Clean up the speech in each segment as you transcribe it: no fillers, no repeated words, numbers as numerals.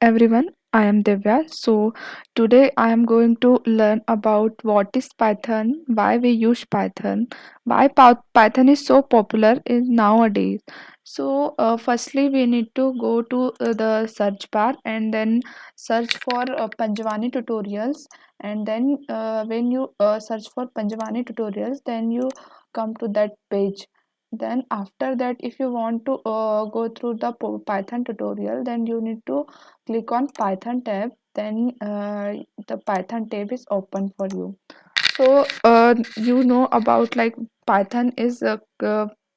Everyone, I am Divya. So, today I am going to learn about what is Python, why we use Python, why Python is so popular in nowadays. So, firstly, we need to go to the search bar and then search for Panjwani tutorials. And then, when you search for Panjwani tutorials, then you come to that page. Then after that, if you want to go through the Python tutorial, then you need to click on Python tab. Then the Python tab is open for you. So you know about like Python is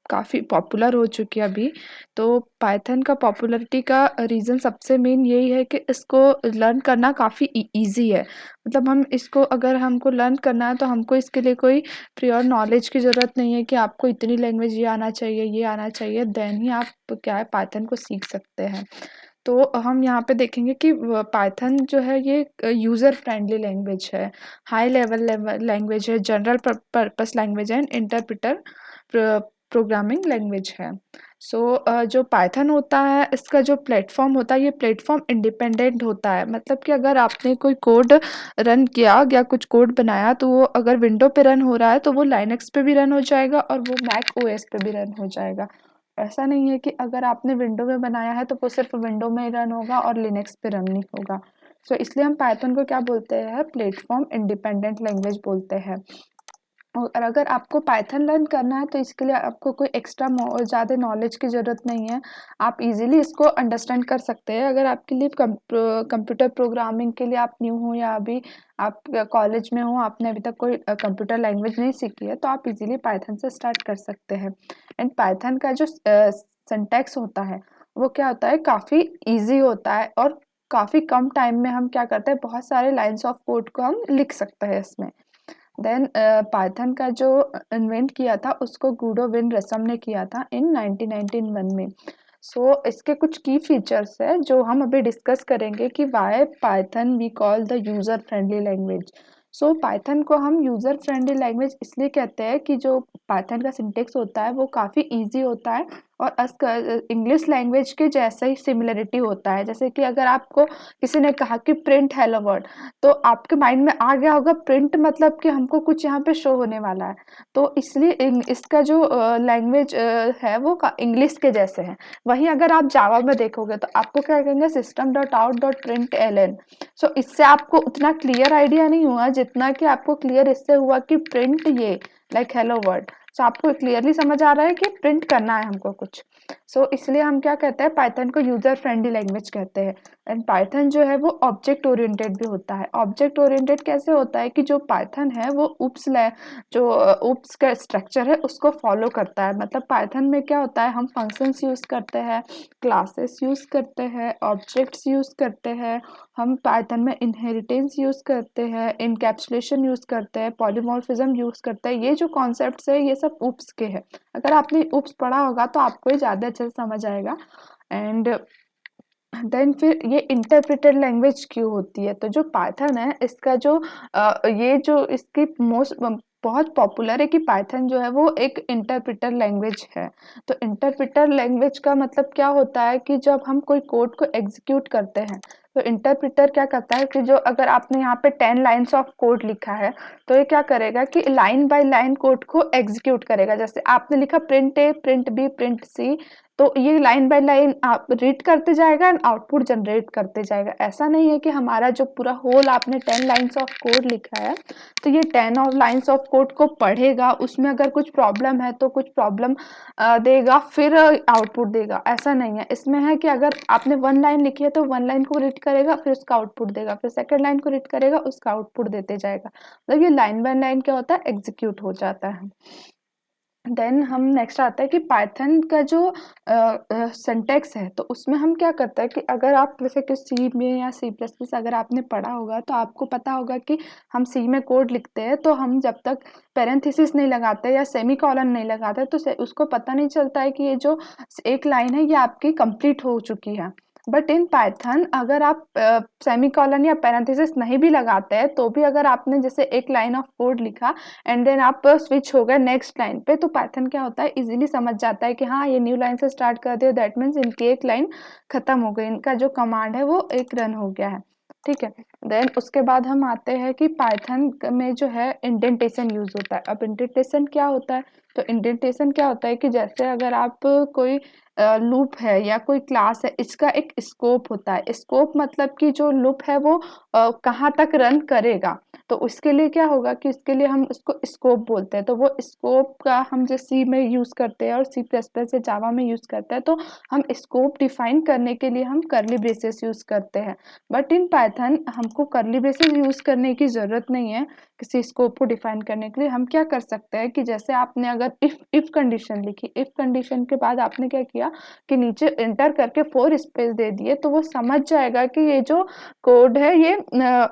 काफ़ी popular हो चुकी है अभी। तो Python का popularity का reason सबसे main यही है कि इसको लर्न करना काफ़ी ईजी है। मतलब हम इसको अगर हमको लर्न करना है तो हमको इसके लिए कोई प्रियोर नॉलेज की ज़रूरत नहीं है कि आपको इतनी लैंग्वेज ये आना चाहिए देन ही आप क्या है पाइथन को सीख सकते हैं। तो हम यहाँ पे देखेंगे कि पाइथन जो है ये यूज़र फ्रेंडली लैंग्वेज है, हाई लेवल लैंग्वेज है, जनरल पर्पस लैंग्वेज है एंड इंटरप्रेटर प्रोग्रामिंग लैंग्वेज है। सो जो पाइथन होता है इसका जो प्लेटफॉर्म होता है ये प्लेटफॉर्म इंडिपेंडेंट होता है। मतलब कि अगर आपने कोई कोड रन किया या कुछ कोड बनाया तो वो अगर विंडो पे रन हो रहा है तो वो लाइनक्स पे भी रन हो जाएगा और वो मैक ओएस पे भी रन हो जाएगा। ऐसा नहीं है कि अगर आपने विंडो में बनाया है तो वो सिर्फ विंडो में ही रन होगा और लिनक्स पे रन नहीं होगा। सो इसलिए हम पाइथन को क्या बोलते हैं, प्लेटफॉर्म इंडिपेंडेंट लैंग्वेज बोलते हैं। और अगर आपको पाइथन लर्न करना है तो इसके लिए आपको कोई एक्स्ट्रा ज़्यादा नॉलेज की ज़रूरत नहीं है। आप इजीली इसको अंडरस्टैंड कर सकते हैं। अगर आपके लिए कंप्यूटर प्रोग्रामिंग के लिए आप न्यू हो या अभी आप कॉलेज में हो, आपने अभी तक कोई कंप्यूटर लैंग्वेज नहीं सीखी है, तो आप इजीली पाइथन से स्टार्ट कर सकते हैं। एंड पाइथन का जो सिंटैक्स होता है वो क्या होता है, काफ़ी ईजी होता है और काफ़ी कम टाइम में हम क्या करते हैं, बहुत सारे लाइन्स ऑफ कोड को हम लिख सकते हैं इसमें। देन पाइथन का जो इन्वेंट किया था उसको गुडो विन रसम ने किया था इन 1991 में। सो इसके कुछ की फीचर्स है जो हम अभी डिस्कस करेंगे कि why Python we call the user friendly language. So Python को हम यूज़र फ्रेंडली लैंग्वेज इसलिए कहते हैं कि जो पाइथन का सिंटेक्स होता है वो काफ़ी ईजी होता है और इंग्लिश लैंग्वेज के जैसा ही सिमिलरिटी होता है। जैसे कि अगर आपको किसी ने कहा कि प्रिंट हेलो वर्ड, तो आपके माइंड में आ गया होगा प्रिंट मतलब कि हमको कुछ यहाँ पे शो होने वाला है। तो इसलिए इसका जो लैंग्वेज है वो इंग्लिश के जैसे है। वहीं अगर आप जावा में देखोगे तो आपको क्या कहेंगे, system dot out dot print L N. So इससे आपको उतना क्लियर आइडिया नहीं हुआ जितना कि आपको क्लियर इससे हुआ कि प्रिंट ये लाइक हेलो वर्ड। सो आपको क्लियरली समझ आ रहा है कि प्रिंट करना है हमको कुछ। सो इसलिए हम क्या कहते हैं, पाइथन को यूजर फ्रेंडली लैंग्वेज कहते हैं। एंड पाइथन जो है वो ऑब्जेक्ट ओरिएंटेड भी होता है। ऑब्जेक्ट ओरिएंटेड कैसे होता है कि जो पाइथन है वो जो उप्स का स्ट्रक्चर है उसको फॉलो करता है। मतलब पाइथन में क्या होता है, हम फंक्शंस यूज करते हैं, क्लासेस यूज करते हैं, ऑब्जेक्ट्स यूज करते हैं, हम पाइथन में इनहेरिटेंस यूज करते हैं, इनकैप्सुलेशन यूज करते हैं, पॉलीमॉर्फिज्म यूज करते हैं। ये जो कॉन्सेप्ट्स है ये सब उप्स के हैं। अगर आपने उप्स पढ़ा होगा तो आपको ये ज़्यादा अच्छे से समझ आएगा। एंड देन फिर ये इंटरप्रेटेड लैंग्वेज क्यों होती है, तो जो पाइथन है इसका जो ये जो इसकी मोस्ट बहुत पॉपुलर है कि पाइथन जो है वो एक इंटरप्रेटर लैंग्वेज है। तो इंटरप्रेटर लैंग्वेज का मतलब क्या होता है कि जब हम कोई कोड को एग्जीक्यूट करते हैं तो इंटरप्रेटर क्या करता है कि जो अगर आपने यहाँ पे 10 लाइन्स ऑफ कोड लिखा है तो ये क्या करेगा कि लाइन बाय लाइन कोड को एग्जीक्यूट करेगा। जैसे आपने लिखा प्रिंट ए, प्रिंट बी, प्रिंट सी, तो ये लाइन बाय लाइन आप रीड करते जाएगा एंड आउटपुट जनरेट करते जाएगा। ऐसा नहीं है कि हमारा जो पूरा होल आपने 10 लाइन्स ऑफ कोड लिखा है तो ये 10 और लाइन्स ऑफ कोड को पढ़ेगा, उसमें अगर कुछ प्रॉब्लम है तो कुछ प्रॉब्लम देगा फिर आउटपुट देगा। ऐसा नहीं है, इसमें है कि अगर आपने 1 लाइन लिखी है तो 1 लाइन को रीड करेगा फिर उसका आउटपुट देगा, फिर सेकंड लाइन को रीड करेगा उसका आउटपुट देते जाएगा। मतलब ये लाइन बाय लाइन क्या होता है, एग्जीक्यूट हो जाता है। देन हम नेक्स्ट आता है कि पाइथन का जो सिंटैक्स है तो उसमें हम क्या करते हैं कि अगर आप जैसे कि सी में या सी प्लस प्लस अगर आपने पढ़ा होगा तो आपको पता होगा कि हम सी में कोड लिखते हैं तो हम जब तक पैरेंथेसिस नहीं लगाते या सेमी कॉलन नहीं लगाते तो उसको पता नहीं चलता है कि ये जो एक लाइन है ये आपकी कंप्लीट हो चुकी है। बट इन पाइथन अगर आप सेमीकोलन या पैरेंथेसिस नहीं भी लगाते हैं तो भी अगर आपने जैसे एक लाइन ऑफ कोड लिखा एंड देन आप स्विच हो गए नेक्स्ट लाइन पे, तो पाइथन क्या होता है, इजीली समझ जाता है कि हाँ ये न्यू लाइन से स्टार्ट कर दिया, दैट मीन्स इनकी एक लाइन खत्म हो गई, इनका जो कमांड है वो एक रन हो गया है। ठीक है, देन उसके बाद हम आते हैं कि पाइथन में जो है इंडेंटेशन यूज होता है। अब इंडेंटेशन क्या होता है, तो इंडेंटेशन क्या होता है कि जैसे अगर आप कोई लूप है या कोई क्लास है, इसका एक स्कोप होता है। स्कोप मतलब कि जो लूप है वो कहाँ तक रन करेगा, तो उसके लिए क्या होगा कि इसके लिए हम उसको स्कोप बोलते हैं। तो वो स्कोप का हम जो सी में यूज करते हैं और सी प्लस प्लस या जावा में यूज करते हैं, तो हम स्कोप डिफाइन करने के लिए हम करली ब्रेसेस यूज करते हैं। बट इन पाइथन हमको करली ब्रेसेस यूज करने की जरूरत नहीं है किसी स्कोप को डिफाइन करने के लिए। हम क्या कर सकते हैं कि जैसे आपने अगर इफ कंडीशन लिखी, इफ कंडीशन के बाद आपने क्या किया कि नीचे एंटर करके 4 स्पेस दे दिए, तो वो समझ जाएगा कि ये जो कोड है ये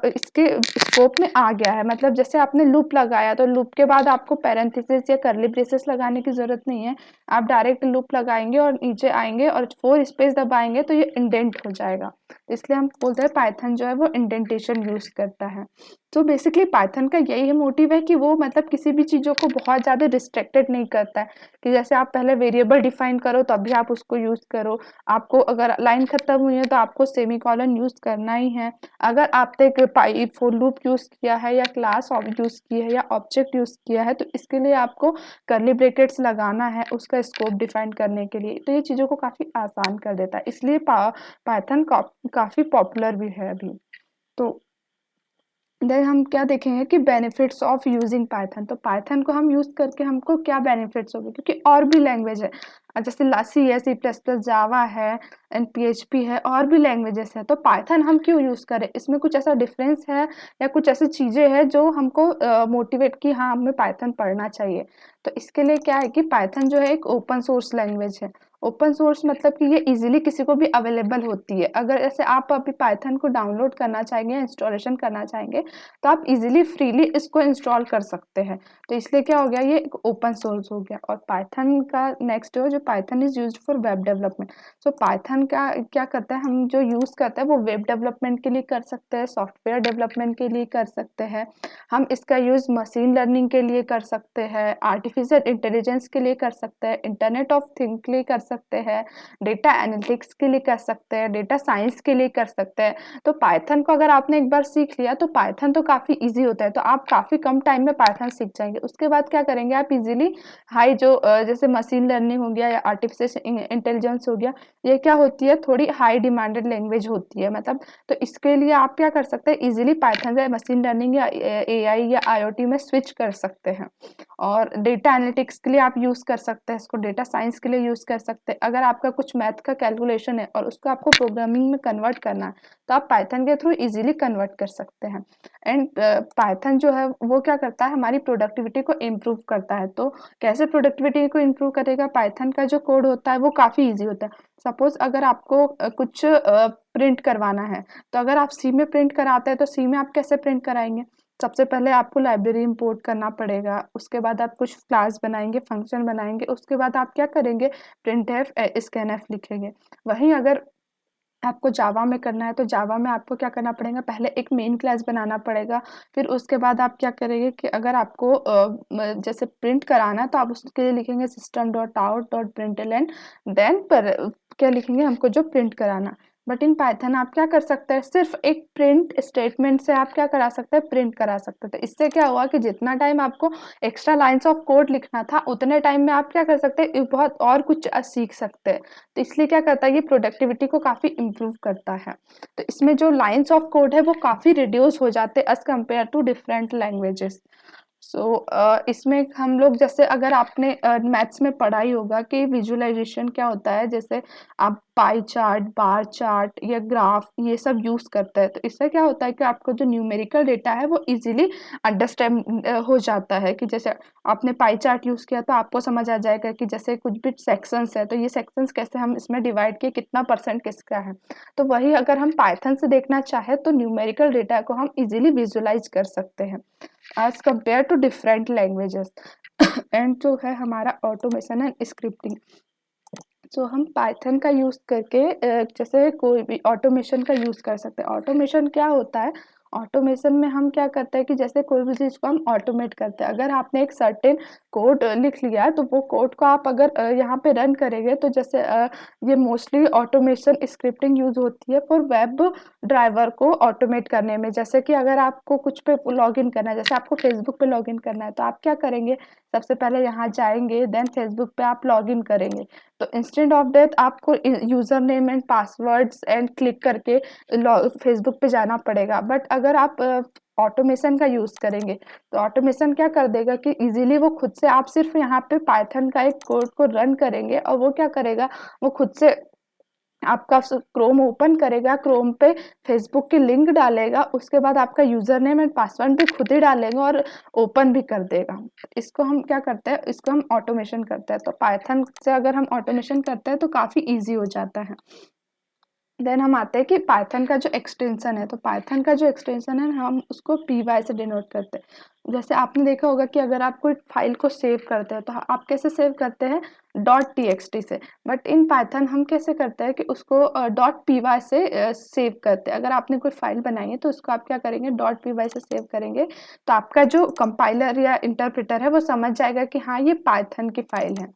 इसके स्कोप में आ गया है। मतलब जैसे आपने लूप लगाया तो लूप के बाद आपको पैरेंथेसिस या करली ब्रेसेस लगाने की जरूरत नहीं है, आप डायरेक्ट लूप लगाएंगे और नीचे आएंगे और 4 स्पेस दबाएंगे तो ये इंडेंट हो जाएगा। इसलिए हम बोलते हैं पाइथन जो है वो इंडेंटेशन यूज करता है। तो बेसिकली पाइथन का यही मोटिव है कि वो मतलब किसी भी चीज़ों को बहुत ज़्यादा रिस्ट्रिक्टेड नहीं करता है कि जैसे आप पहले वेरिएबल डिफाइन करो तभी आप उसको यूज़ करो, आपको अगर लाइन खत्म हुई है तो आपको सेमीकोलन यूज़ करना ही है। अगर आपने एक पाइप फॉर लूप यूज़ किया है या क्लास यूज़ की है या ऑब्जेक्ट यूज़ किया है, तो इसके लिए आपको करली ब्रैकेट्स लगाना है उसका स्कोप डिफाइन करने के लिए। तो ये चीज़ों को काफ़ी आसान कर देता है, इसलिए पाइथन काफ़ी पॉपुलर भी है अभी। तो देन हम क्या देखेंगे कि बेनिफिट्स ऑफ यूजिंग पाइथन। तो पाइथन को हम यूज करके हमको क्या बेनिफिट्स होंगे, क्योंकि और भी लैंग्वेज है जैसे सी है, सी प्लस प्लस, जावा है एंड PHP है, और भी लैंग्वेजेस है। तो पाइथन हम क्यों यूज करें, इसमें कुछ ऐसा डिफरेंस है या कुछ ऐसी चीजें हैं जो हमको मोटिवेट की हाँ हमें पाइथन पढ़ना चाहिए। तो इसके लिए क्या है कि पाइथन जो है एक ओपन सोर्स लैंग्वेज है। ओपन सोर्स मतलब कि ये इजीली किसी को भी अवेलेबल होती है। अगर जैसे आप अभी पाइथन को डाउनलोड करना चाहेंगे, इंस्टॉलेशन करना चाहेंगे, तो आप इजीली फ्रीली इसको इंस्टॉल कर सकते हैं। तो इसलिए क्या हो गया, ये एक ओपन सोर्स हो गया। और पाइथन का नेक्स्ट है जो Python is used for web development. So Python का क्या करता है, हम जो यूज करते हैं वो वेब डेवलपमेंट के लिए कर सकते हैं, सॉफ्टवेयर डेवलपमेंट के लिए कर सकते हैं, हम इसका यूज मशीन लर्निंग के लिए कर सकते हैं, आर्टिफिशियल इंटेलिजेंस के लिए कर सकते हैं, इंटरनेट ऑफ थिंग के लिए कर सकते हैं, डेटा एनालिटिक्स के लिए कर सकते हैं, डेटा साइंस के लिए कर सकते हैं। तो पाइथन को अगर आपने एक बार सीख लिया तो पाइथन तो काफ़ी इजी होता है, तो आप काफ़ी कम टाइम में पाइथन सीख जाएंगे। उसके बाद क्या करेंगे आप इजीली हाई जो जैसे मशीन लर्निंग हो गया या आर्टिफिशियल इंटेलिजेंस हो गया, ये क्या होती है, थोड़ी हाई डिमांडेड लैंग्वेज होती है मतलब। तो इसके लिए आप क्या कर सकते हैं, इजीली पाइथन से मशीन लर्निंग या AI या IoT में स्विच कर सकते हैं। और डेटा एनालिटिक्स के लिए आप यूज़ कर सकते हैं इसको, डेटा साइंस के लिए यूज़ कर सकते हैं। अगर आपका कुछ मैथ का कैलकुलेशन है और उसको आपको प्रोग्रामिंग में कन्वर्ट करना है, तो आप पाइथन के थ्रू इजीली कन्वर्ट कर सकते हैं। एंड पाइथन जो है वो क्या करता है, हमारी प्रोडक्टिविटी को इम्प्रूव करता है। तो कैसे प्रोडक्टिविटी को इम्प्रूव करेगा, पाइथन का जो कोड होता है वो काफ़ी ईजी होता है। सपोज अगर आपको कुछ प्रिंट करवाना है, तो अगर आप सी में प्रिंट कराते हैं तो सी में आप कैसे प्रिंट कराएंगे, सबसे पहले आपको लाइब्रेरी इंपोर्ट करना पड़ेगा, उसके बाद आप कुछ क्लास बनाएंगे, फंक्शन बनाएंगे, उसके बाद आप क्या करेंगे, प्रिंट एफ स्कैन एफ लिखेंगे। वहीं अगर आपको जावा में करना है तो जावा में आपको क्या करना पड़ेगा, पहले एक मेन क्लास बनाना पड़ेगा। फिर उसके बाद आप क्या करेंगे कि अगर आपको जैसे प्रिंट कराना है तो आप उसके लिए लिखेंगे system dot out dot println, then पर क्या लिखेंगे, हमको जो प्रिंट कराना। बट इन पाइथन आप क्या कर सकते हैं, सिर्फ एक प्रिंट स्टेटमेंट से आप क्या करा सकते हैं, प्रिंट करा सकते थे। इससे क्या हुआ कि जितना टाइम आपको एक्स्ट्रा लाइंस ऑफ कोड लिखना था, उतने टाइम में आप क्या कर सकते हैं, बहुत और कुछ सीख सकते हैं। तो इसलिए क्या करता है, ये प्रोडक्टिविटी को काफ़ी इम्प्रूव करता है। तो इसमें जो लाइंस ऑफ कोड है वो काफ़ी रिड्यूस हो जाते हैं as compare to different languages. So इसमें हम लोग जैसे अगर आपने मैथ्स में पढ़ा ही होगा कि विजुअलाइजेशन क्या होता है, जैसे आप पाई चार्ट, बार चार्ट या ग्राफ ये सब यूज करते हैं। तो इससे क्या होता है कि आपको जो न्यूमेरिकल डेटा है वो इजीली अंडरस्टैंड हो जाता है। कि जैसे आपने पाई चार्ट यूज किया तो आपको समझ आ जाएगा कि जैसे कुछ भी सेक्शंस है तो ये सेक्शंस कैसे हम इसमें डिवाइड किए, कितना परसेंट किसका है। तो वही अगर हम पाइथन से देखना चाहे तो न्यूमेरिकल डेटा को हम इजीली विजुअलाइज कर सकते हैं as compare to different languages. And जो है हमारा ऑटोमेशन एंड स्क्रिप्टिंग। सो हम पाइथन का यूज़ करके जैसे कोई भी ऑटोमेशन का यूज़ कर सकते हैं। ऑटोमेशन क्या होता है? ऑटोमेशन में हम क्या करते हैं कि जैसे कोई भी चीज़ को हम ऑटोमेट करते हैं। अगर आपने एक सर्टेन कोड लिख लिया है, तो वो कोड को आप अगर यहाँ पे रन करेंगे, तो जैसे ये मोस्टली ऑटोमेशन स्क्रिप्टिंग यूज़ होती है फॉर वेब ड्राइवर को ऑटोमेट करने में। जैसे कि अगर आपको कुछ पे लॉगिन करना है, जैसे आपको फेसबुक पे लॉगिन करना है, तो आप क्या करेंगे? सबसे पहले यहाँ जाएँगे, देन फेसबुक पे आप लॉगिन करेंगे। तो इंस्टेड ऑफ दैट आपको user name and passwords and click करके फेसबुक पे जाना पड़ेगा। बट अगर आप ऑटोमेशन का यूज करेंगे, तो ऑटोमेशन क्या कर देगा कि इजीली वो खुद से, आप सिर्फ यहाँ पे पाइथन का एक कोड को रन करेंगे और वो क्या करेगा, वो खुद से आपका क्रोम ओपन करेगा, क्रोम पे फेसबुक की लिंक डालेगा, उसके बाद आपका यूजर नेम एंड पासवर्ड भी खुद ही डालेगा और ओपन भी कर देगा। इसको हम क्या करते हैं, इसको हम ऑटोमेशन करते हैं। तो पाइथन से अगर हम ऑटोमेशन करते हैं तो काफ़ी ईजी हो जाता है। देन हम आते हैं कि पाइथन का जो एक्सटेंशन है, तो पाइथन का जो एक्सटेंशन है हम उसको पी से डिनोट करते हैं। जैसे आपने देखा होगा कि अगर आप कोई फाइल को सेव करते हैं, तो आप कैसे सेव करते हैं? .txt से। बट इन पाइथन हम कैसे करते हैं कि उसको .py से सेव करते हैं। अगर आपने कोई फाइल बनाई है, तो उसको आप क्या करेंगे? .py से सेव करेंगे, तो आपका जो कंपाइलर या इंटरप्रेटर है वो समझ जाएगा कि हाँ, ये पाइथन की फाइल है।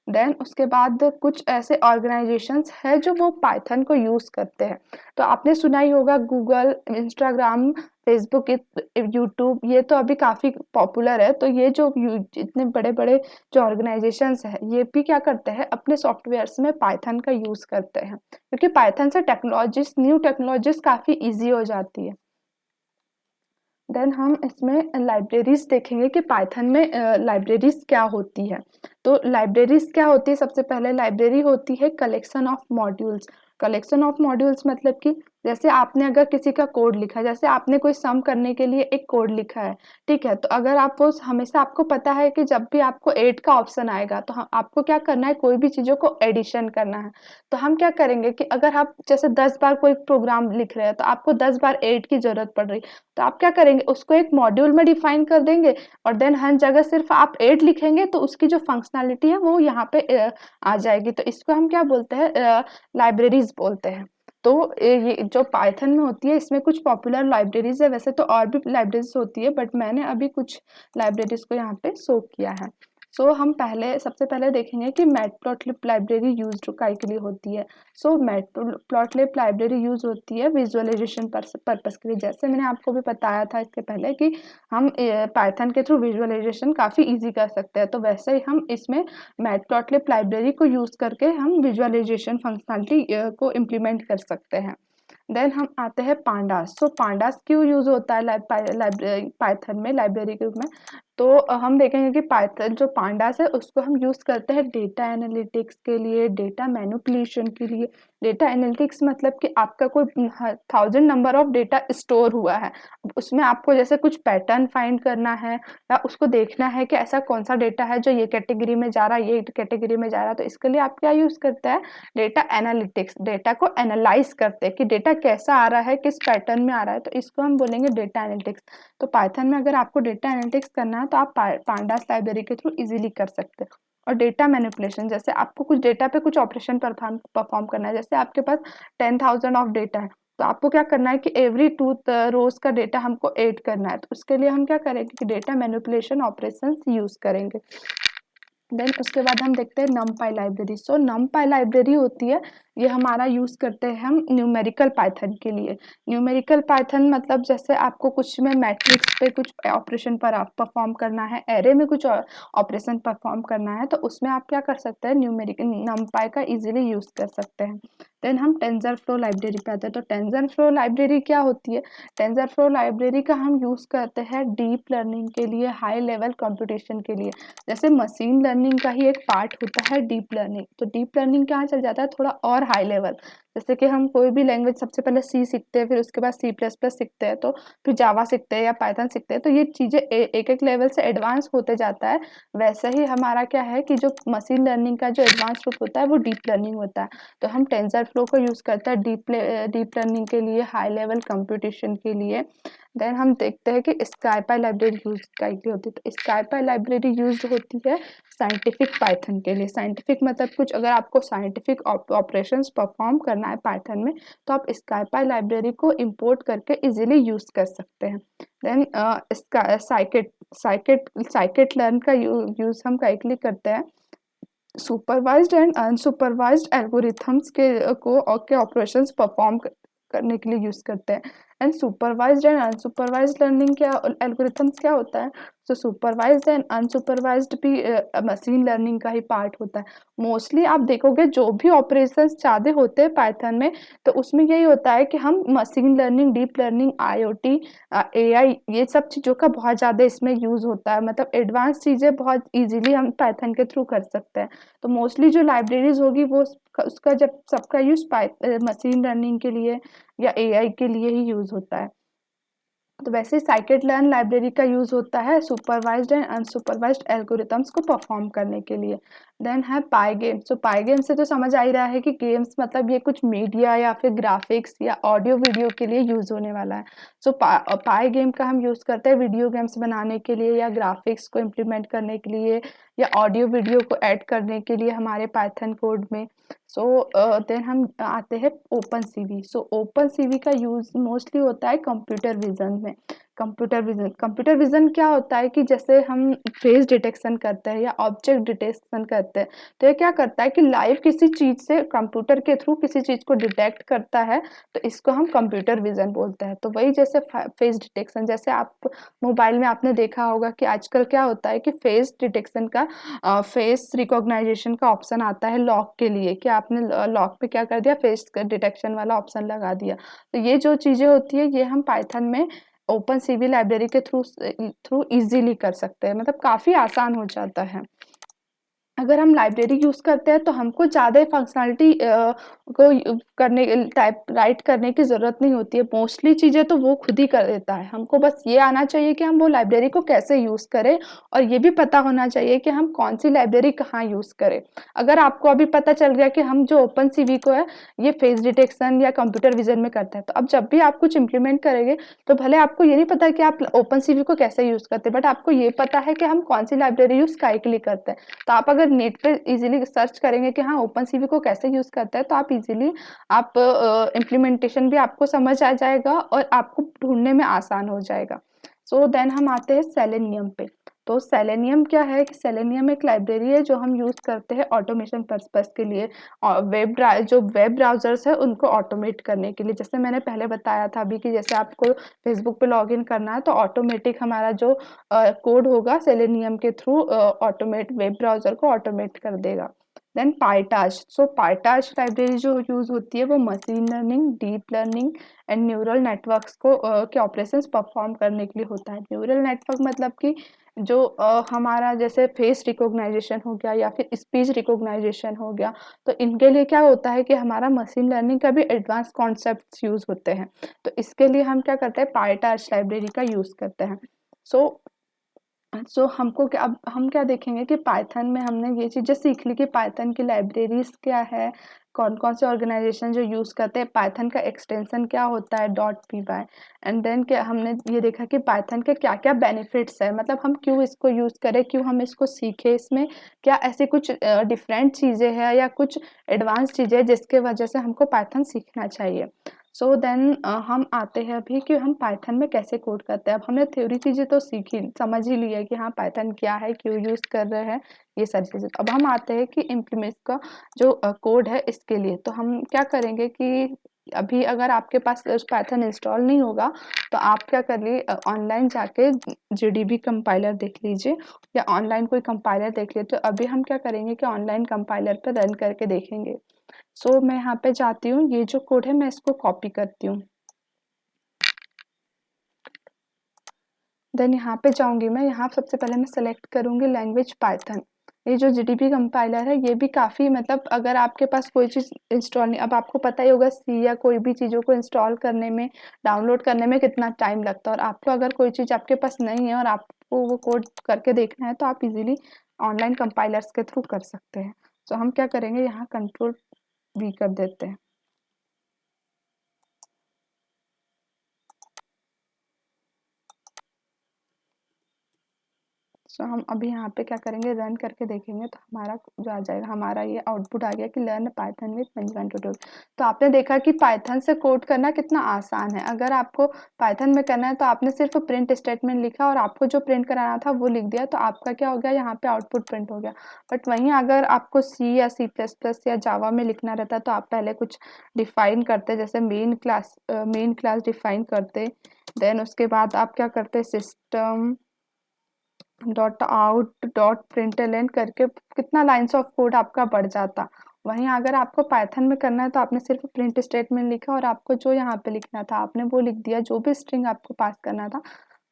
देन उसके बाद कुछ ऐसे ऑर्गेनाइजेशंस है जो वो पाइथन को यूज़ करते हैं। तो आपने सुना ही होगा गूगल, इंस्टाग्राम, फेसबुक, यूट्यूब, ये तो अभी काफ़ी पॉपुलर है। तो ये जो इतने बड़े-बड़े जो ऑर्गेनाइजेशंस हैं, ये भी क्या करते हैं? अपने सॉफ्टवेयर्स में पाइथन का यूज़ करते हैं, क्योंकि पाइथन से टेक्नोलॉजीज़, न्यू टेक्नोलॉजीज़ काफ़ी ईज़ी हो जाती है। देन हम इसमें लाइब्रेरीज देखेंगे कि पाइथन में लाइब्रेरीज क्या होती है। तो लाइब्रेरीज क्या होती है? सबसे पहले लाइब्रेरी होती है collection of modules. Collection of modules मतलब कि जैसे आपने अगर किसी का कोड लिखा है, जैसे आपने कोई सम करने के लिए एक कोड लिखा है, ठीक है? तो अगर आप वो हमेशा आपको पता है कि जब भी आपको ऐड का ऑप्शन आएगा, तो आपको क्या करना है? कोई भी चीज़ों को एडिशन करना है। तो हम क्या करेंगे कि अगर आप जैसे 10 बार कोई प्रोग्राम लिख रहे हैं, तो आपको 10 बार ऐड की ज़रूरत पड़ रही है। तो आप क्या करेंगे? उसको एक मॉड्यूल में डिफाइन कर देंगे और देन हर जगह सिर्फ आप ऐड लिखेंगे, तो उसकी जो फंक्शनैलिटी है वो यहाँ पे आ जाएगी। तो इसको हम क्या बोलते हैं? लाइब्रेरीज बोलते हैं। तो ये जो पाइथन में होती है, इसमें कुछ पॉपुलर लाइब्रेरीज है। वैसे तो और भी लाइब्रेरीज होती है, बट मैंने अभी कुछ लाइब्रेरीज को यहाँ पे शो किया है। सो हम पहले सबसे पहले देखेंगे कि मैटप्लॉटलिब लाइब्रेरी यूज्ड काय के लिए होती है। सो मैटप्लॉटलिब लाइब्रेरी यूज होती है विजुअलाइजेशन पर्पस के लिए। जैसे मैंने आपको भी बताया था इसके पहले कि हम पाइथन के थ्रू विजुअलाइजेशन काफ़ी इजी कर सकते हैं, तो वैसे ही हम इसमें मैटप्लॉटलिब लाइब्रेरी को यूज़ करके हम विजुअलाइजेशन फंक्शनलिटी को इम्प्लीमेंट कर सकते हैं। देन हम आते हैं पांडास। सो पांडास क्यों यूज होता है पाइथन में लाइब्रेरी के रूप में? तो हम देखेंगे कि पाइथन जो पांडास है उसको हम यूज करते हैं डेटा एनालिटिक्स के लिए, डेटा मैनिपुलेशन के लिए। डेटा एनालिटिक्स मतलब कि आपका कोई 1000 नंबर ऑफ डेटा स्टोर हुआ है, उसमें आपको जैसे कुछ पैटर्न फाइंड करना है या उसको देखना है कि ऐसा कौन सा डेटा है जो ये कैटेगरी में जा रहा है, ये कैटेगरी में जा रहा है। तो इसके लिए आप क्या यूज करते हैं? Data analytics. डेटा को एनालाइज करते हैं कि डेटा कैसा आ रहा है, किस पैटर्न में आ रहा है, तो इसको हम बोलेंगे डेटा एनालिटिक्स। तो पाइथन में अगर आपको डेटा एनालिटिक्स करना है, तो आप पांडास लाइब्रेरी के थ्रू इजीली कर सकते हैं। और डेटा मैनिपुलेशन, जैसे आपको कुछ डेटा पे कुछ ऑपरेशन परफॉर्म करना है। जैसे आपके पास 10,000 ऑफ डेटा है, तो आपको क्या करना है कि एवरी 2 रोज का डेटा हमको ऐड करना है। तो उसके लिए हम क्या करेंगे कि डेटा मैनिपुलेशन ऑपरेशंस यूज करेंगे। देन उसके बाद हम देखते हैं नमपाई लाइब्रेरी। सो नमपाई लाइब्रेरी होती है, ये हमारा यूज़ करते हैं हम न्यूमेरिकल पाइथन के लिए। न्यूमेरिकल पाइथन मतलब जैसे आपको कुछ में मैट्रिक्स पे कुछ ऑपरेशन पर परफॉर्म करना है, एरे में कुछ ऑपरेशन परफॉर्म करना है, तो उसमें आप क्या कर सकते हैं? न्यूमेरिकल नमपाई का इजीली यूज़ कर सकते हैं। देन हम टेंसरफ्लो लाइब्रेरी पे आते हैं। तो टेंसरफ्लो लाइब्रेरी क्या होती है? टेंसरफ्लो लाइब्रेरी का हम यूज़ करते हैं डीप लर्निंग के लिए, हाई लेवल कंप्यूटेशन के लिए। जैसे मशीन लर्निंग का ही एक पार्ट होता है डीप लर्निंग, तो डीप लर्निंग कहाँ चल जाता है? थोड़ा और हाई लेवल। जैसे कि हम कोई भी लैंग्वेज सबसे पहले सी सीखते हैं, फिर उसके बाद सी प्लस प्लस सीखते हैं, तो फिर जावा सीखते हैं या पाइथन सीखते हैं, तो ये चीज़ें एक एक लेवल से एडवांस होते जाता है। वैसे ही हमारा क्या है कि जो मशीन लर्निंग का जो एडवांस रूप होता है वो डीप लर्निंग होता है। तो हम टेंसर फ्लो को यूज़ करते हैं डीप लर्निंग के लिए, हाई लेवल कंप्यूटेशन के लिए। देन हम देखते हैं कि स्काईपाई लाइब्रेरी यूज काइटली होती है। तो स्काईपाई लाइब्रेरी यूज होती है साइंटिफिक पाइथन के लिए। साइंटिफिक मतलब कुछ अगर आपको साइंटिफिक ऑपरेशंस परफॉर्म करना है पाइथन में, तो आप स्काईपाई लाइब्रेरी को इंपोर्ट करके इजीली यूज कर सकते हैं। Then scikit scikit scikit learn का यूज हम काइटली करते हैं सुपरवाइज्ड एंड अनसुपरवाइज्ड एल्गोरिथम्स के ऑपरेशंस परफॉर्म करने के लिए यूज करते हैं। And supervised and unsupervised learning क्या एल्गोरिथम्स क्या होता है? तो सुपरवाइज्ड एंड अनसुपरवाइज्ड भी मशीन लर्निंग का ही पार्ट होता है। मोस्टली आप देखोगे जो भी ऑपरेशंस ज़्यादा होते हैं पाइथन में, तो उसमें यही होता है कि हम machine learning, deep learning, IoT, AI, ये सब चीज़ों का बहुत ज़्यादा इसमें यूज़ होता है। मतलब एडवांस चीज़ें बहुत इजीली हम पाइथन के थ्रू कर सकते हैं। तो मोस्टली जो लाइब्रेरीज होगी वो उसका जब सबका यूज मशीन लर्निंग के लिए या एआई के लिए ही यूज होता है। तो वैसे साइकिट लर्न लाइब्रेरी का यूज होता है सुपरवाइज्ड एंड अनसुपरवाइज्ड एल्गोरिथम्स को परफॉर्म करने के लिए। देन है पाई गेम। तो पाई गेम से तो समझ आ ही रहा है कि गेम्स मतलब ये कुछ मीडिया या फिर ग्राफिक्स या ऑडियो वीडियो के लिए यूज होने वाला है। सो पाई गेम का हम यूज करते हैं वीडियो गेम्स बनाने के लिए या ग्राफिक्स को इम्प्लीमेंट करने के लिए या ऑडियो वीडियो को ऐड करने के लिए हमारे पाइथन कोड में। सो देन हम आते हैं open CV. So open CV का यूज मोस्टली होता है कंप्यूटर विजन में। कंप्यूटर विजन क्या होता है कि जैसे हम फेस डिटेक्शन करते हैं या ऑब्जेक्ट डिटेक्शन करते हैं, तो ये क्या करता है कि लाइव किसी चीज से कंप्यूटर के थ्रू किसी चीज को डिटेक्ट करता है, तो इसको हम कंप्यूटर विजन बोलते हैं। तो वही जैसे फेस डिटेक्शन, जैसे आप मोबाइल में आपने देखा होगा कि आजकल क्या होता है कि फेस डिटेक्शन का फेस रिकॉग्नाइजेशन का ऑप्शन आता है लॉक के लिए, कि आपने लॉक पे क्या कर दिया, फेस डिटेक्शन वाला ऑप्शन लगा दिया। तो ये जो चीजें होती है ये हम पाइथन में ओपन सीवी लाइब्रेरी के थ्रू इजीली कर सकते हैं। मतलब काफी आसान हो जाता है। अगर हम लाइब्रेरी यूज करते हैं तो हमको ज़्यादा फंक्शनलिटी को करने टाइप राइट करने की ज़रूरत नहीं होती है। मोस्टली चीज़ें तो वो खुद ही कर देता है। हमको बस ये आना चाहिए कि हम वो लाइब्रेरी को कैसे यूज़ करें, और ये भी पता होना चाहिए कि हम कौन सी लाइब्रेरी कहाँ यूज़ करें। अगर आपको अभी पता चल गया कि हम जो ओपन सीवी को है ये फेस डिटेक्शन या कंप्यूटर विजन में करता है, तो अब जब भी आप कुछ इम्प्लीमेंट करेंगे तो भले आपको ये नहीं पता कि आप ओपन सीवी को कैसे यूज़ करते हैं, बट आपको ये पता है कि हम कौन सी लाइब्रेरी यूज़ काहे के लिए करते हैं। तो आप अगर नेट पे इजीली सर्च करेंगे कि हाँ ओपन सीवी को कैसे यूज करता है, तो आप इजीली आप इम्प्लीमेंटेशन भी आपको समझ आ जाएगा और आपको ढूंढने में आसान हो जाएगा। सो देन हम आते हैं सेलेनियम पे। तो सेलेनियम क्या है कि सेलेनियम एक लाइब्रेरी है जो हम यूज करते हैं ऑटोमेशन पर्पस के लिए, और जो वेब ब्राउजर्स है उनको ऑटोमेट करने के लिए। जैसे मैंने पहले बताया था अभी कि जैसे आपको फेसबुक पे लॉगिन करना है तो ऑटोमेटिक हमारा जो कोड होगा सेलेनियम के थ्रू ऑटोमेट वेब ब्राउजर को ऑटोमेट कर देगा। देन पाइटाश। सो पाइटाश लाइब्रेरी जो यूज होती है वो machine learning, deep learning and neural networks को के ऑपरेशंस परफॉर्म करने के लिए होता है। न्यूरल नेटवर्क मतलब कि जो हमारा जैसे फेस रिकॉग्नाइजेशन हो गया या फिर स्पीच रिकॉग्नाइजेशन हो गया, तो इनके लिए क्या होता है कि हमारा मशीन लर्निंग का भी एडवांस कॉन्सेप्ट यूज होते हैं। तो इसके लिए हम क्या करते हैं, पाइटाश लाइब्रेरी का यूज करते हैं। सो हमको क्या, अब हम क्या देखेंगे कि पाइथन में हमने ये चीज़ें सीख ली कि पाइथन की लाइब्रेरीज क्या है, कौन कौन से ऑर्गेनाइजेशन जो यूज़ करते हैं, पाइथन का एक्सटेंशन क्या होता है .py। एंड देन क्या हमने ये देखा कि पाइथन के क्या क्या बेनिफिट्स है, मतलब हम क्यों इसको यूज़ करें, क्यों हम इसको सीखें, इसमें क्या ऐसी कुछ डिफरेंट चीज़ें हैं या कुछ एडवांस चीज़ें हैं जिसके वजह से हमको पाइथन सीखना चाहिए। सो देन हम आते हैं अभी कि हम पाइथन में कैसे कोड करते हैं। अब हमने थ्योरी चीज़ें तो सीखी, समझ ही ली है कि हाँ पाइथन क्या है, क्यों यूज़ कर रहे हैं, ये सारी चीज़ें। अब हम आते हैं कि इम्प्लीमेंट का जो कोड है इसके लिए। तो हम क्या करेंगे कि अभी अगर आपके पास पाइथन इंस्टॉल नहीं होगा तो आप क्या करिए, ऑनलाइन जाके जीडीबी कंपाइलर देख लीजिए या ऑनलाइन कोई कंपाइलर देख लीजिए। तो अभी हम क्या करेंगे कि ऑनलाइन कंपाइलर पर रन करके देखेंगे। सो मैं यहाँ पे जाती हूँ, ये जो कोड है मैं इसको कॉपी करती हूँ। देन यहाँ पे जाऊँगी मैं, यहाँ सबसे पहले मैं सेलेक्ट करूँगी लैंग्वेज पाइथन। ये जो जीडीबी कंपाइलर है ये भी काफ़ी, मतलब अगर आपके पास कोई चीज़ इंस्टॉल नहीं, अब आपको पता ही होगा सी या कोई भी चीज़ों को इंस्टॉल करने में, डाउनलोड करने में कितना टाइम लगता है, और आपको अगर कोई चीज़ आपके पास नहीं है और आपको वो कोड करके देखना है तो आप इजीली ऑनलाइन कंपाइलर्स के थ्रू कर सकते हैं। तो हम क्या करेंगे, यहाँ कंट्रोल वी कर देते हैं। सो हम अभी यहाँ पे क्या करेंगे, रन करके देखेंगे तो हमारा जो आ जाएगा, हमारा ये आउटपुट आ गया कि लर्न पाइथन विद मंजूवन ट्यूटोरियल। तो आपने देखा कि पाइथन से कोड करना कितना आसान है। अगर आपको पाइथन में करना है तो आपने सिर्फ प्रिंट स्टेटमेंट लिखा और आपको जो प्रिंट कराना था वो लिख दिया, तो आपका क्या हो गया, यहाँ पे आउटपुट प्रिंट हो गया। बट वहीं अगर आपको सी या सी प्लस प्लस या जावा में लिखना रहता तो आप पहले कुछ डिफाइन करते, जैसे मेन क्लास डिफाइन करते, देन उसके बाद आप क्या करते, system dot out dot println करके कितना लाइन्स ऑफ कोड आपका बढ़ जाता। वहीं अगर आपको पाइथन में करना है तो आपने सिर्फ प्रिंट स्टेटमेंट लिखा और आपको जो यहाँ पे लिखना था आपने वो लिख दिया, जो भी स्ट्रिंग आपको पास करना था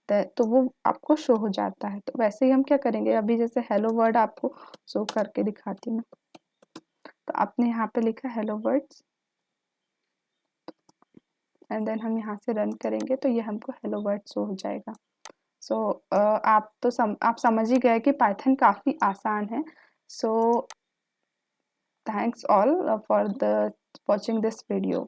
तो वो आपको शो हो जाता है। तो वैसे ही हम क्या करेंगे, अभी जैसे हेलो वर्ड आपको शो करके दिखाती हूँ। तो आपने यहाँ पे लिखा हेलो वर्ड्स एंड देन हम यहाँ से रन करेंगे तो ये हमको हेलो वर्ड शो हो जाएगा। सो आप समझ ही गए कि पाइथन काफ़ी आसान है। So thanks all for the watching this video.